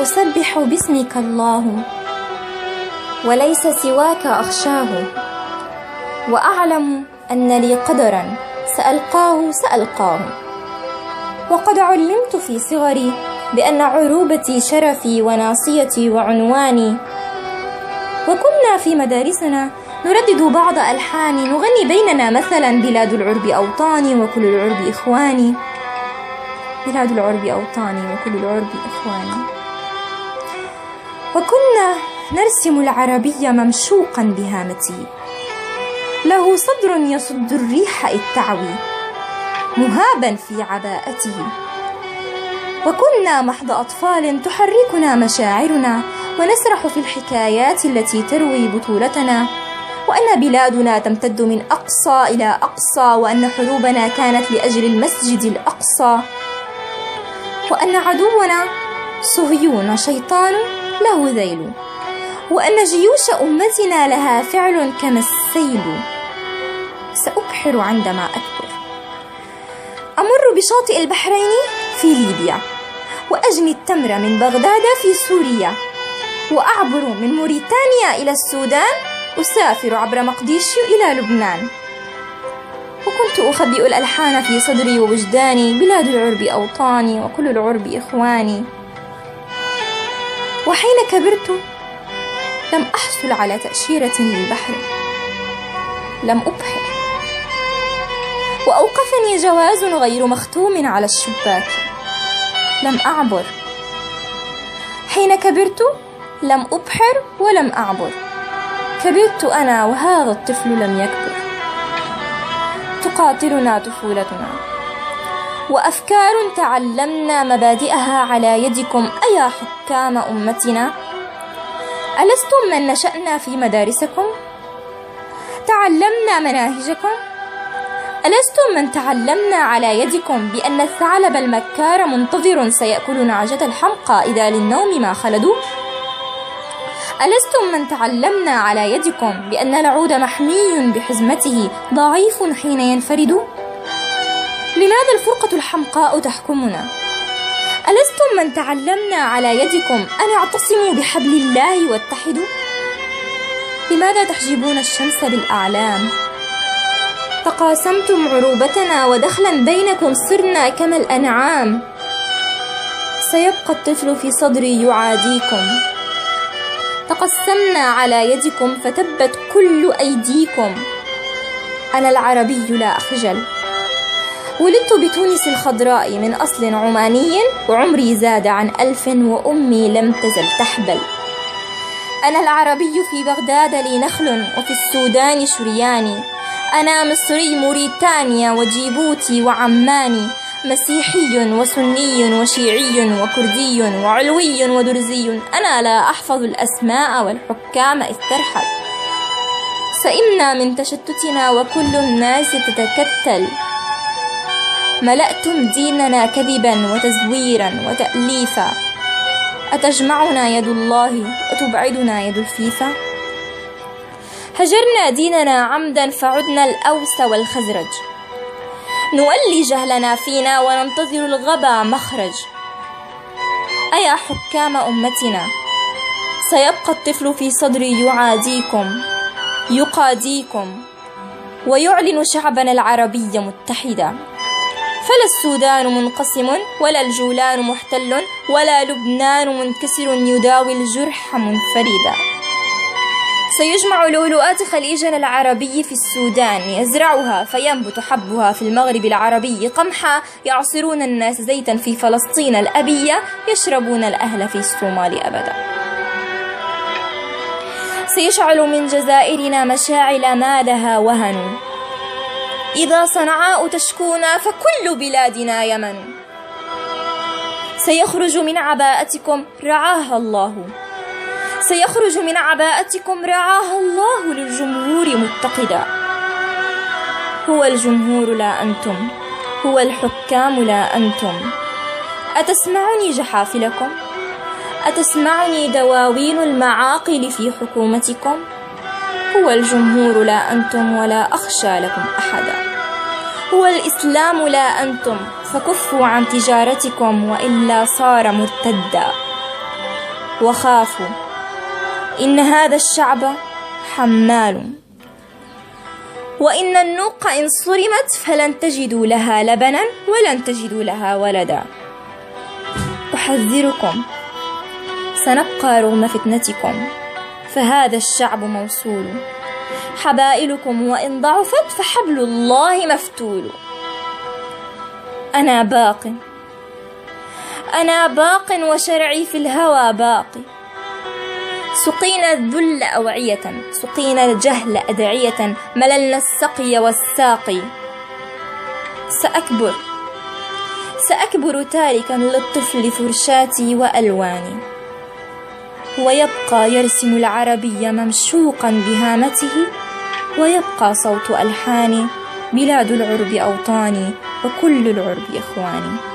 أسبح باسمك الله، وليس سواك أخشاه، وأعلم أن لي قدرا سألقاه. وقد علمت في صغري بأن عروبتي شرفي وناصيتي وعنواني، وكنا في مدارسنا نردد بعض ألحان نغني بيننا، مثلا بلاد العرب أوطاني وكل العرب إخواني، بلاد العرب أوطاني وكل العرب إخواني. وكنا نرسم العربي ممشوقا بهامتي، له صدر يصد الريح إذ تعوي، مهابا في عباءته. وكنا محض أطفال تحركنا مشاعرنا، ونسرح في الحكايات التي تروي بطولتنا، وأن بلادنا تمتد من أقصى إلى أقصى، وأن حروبنا كانت لأجل المسجد الأقصى، وأن عدونا صهيون شيطان له ذيل، وأن جيوش أمتنا لها فعل كما السيل. سأبحر عندما أكبر، أمر بشاطئ البحرين في ليبيا، وأجني التمر من بغداد في سوريا، وأعبر من موريتانيا إلى السودان، أسافر عبر مقديشيو إلى لبنان. وكنت أخبئ الألحان في صدري ووجداني، بلاد العرب أوطاني وكل العرب إخواني. وحين كبرت لم أحصل على تأشيرة للبحر، لم أبحر، وأوقفني جواز غير مختوم على الشباك، لم أعبر. حين كبرت لم أبحر ولم أعبر، كبرت أنا وهذا الطفل لم يكبر. تقاتلنا طفولتنا، وأفكار تعلمنا مبادئها على يدكم أيا حكام أمتنا. ألستم من نشأنا في مدارسكم؟ تعلمنا مناهجكم؟ ألستم من تعلمنا على يدكم بأن الثعلب المكار منتظر سيأكل نعجة الحمقى إذا للنوم ما خلدوا؟ ألستم من تعلمنا على يدكم بأن العود محمي بحزمته ضعيف حين ينفرد؟ لماذا الفرقة الحمقاء تحكمنا؟ ألستم من تعلمنا على يدكم أن اعتصموا بحبل الله واتحدوا؟ لماذا تحجبون الشمس بالأعلام؟ تقاسمتم عروبتنا، ودخلا بينكم صرنا كما الأنعام. سيبقى الطفل في صدري يعاديكم، تقسمنا على يدكم فتبت كل أيديكم. أنا العربي لا أخجل، ولدت بتونس الخضراء من أصل عماني، وعمري زاد عن 1000، وأمي لم تزل تحبل. أنا العربي في بغداد لي نخل، وفي السودان شرياني. أنا مصري موريتانيا وجيبوتي وعماني، مسيحي وسني وشيعي وكردي وعلوي ودرزي. أنا لا أحفظ الأسماء والحكام إذ ترحل. سئمنا من تشتتنا وكل الناس تتكتل. ملأتم ديننا كذبا وتزويرا وتأليفا. أتجمعنا يد الله وتبعدنا يد الفيفا؟ هجرنا ديننا عمدا فعدنا الأوس والخزرج. نولي جهلنا فينا وننتظر الغبا مخرج. أيا حكام أمتنا، سيبقى الطفل في صدري يعاديكم، يقاديكم، ويعلن شعبنا العربي متحدا. فلا السودان منقسم، ولا الجولان محتل، ولا لبنان منكسر يداوي الجرح منفردا. سيجمع لؤلؤات خليجنا العربي في السودان، يزرعها فينبت حبها في المغرب العربي قمحا. يعصرون الناس زيتا في فلسطين الأبية، يشربون الأهل في الصومال أبدا. سيشعل من جزائرنا مشاعل ما لها وهن. إذا صنعاء تشكونا فكل بلادنا يمن. سيخرج من عباءتكم رعاها الله، سيخرج من عباءتكم رعاها الله للجمهور متقدا. هو الجمهور لا أنتم، هو الحكام لا أنتم. أتسمعني جحافلكم؟ أتسمعني دواوين المعاقل في حكومتكم؟ هو الجمهور لا أنتم، ولا أخشى لكم أحدا. هو الإسلام لا أنتم، فكفوا عن تجارتكم وإلا صار مرتدا. وخافوا، إن هذا الشعب حمال، وإن النوق إن صرمت فلن تجدوا لها لبنا ولن تجدوا لها ولدا. أحذركم، سنبقى رغم فتنتكم، فهذا الشعب موصول، حبائلكم وإن ضعفت فحبل الله مفتول. أنا باق وشرعي في الهوى باقي، سقينا الذل أوعية، سقينا الجهل أدعية، مللنا السقي والساقي. سأكبر تاركا للطفل فرشاتي وألواني، ويبقى يرسم العربي ممشوقا بهامته، ويبقى صوت ألحاني، بلاد العرب أوطاني وكل العرب إخواني.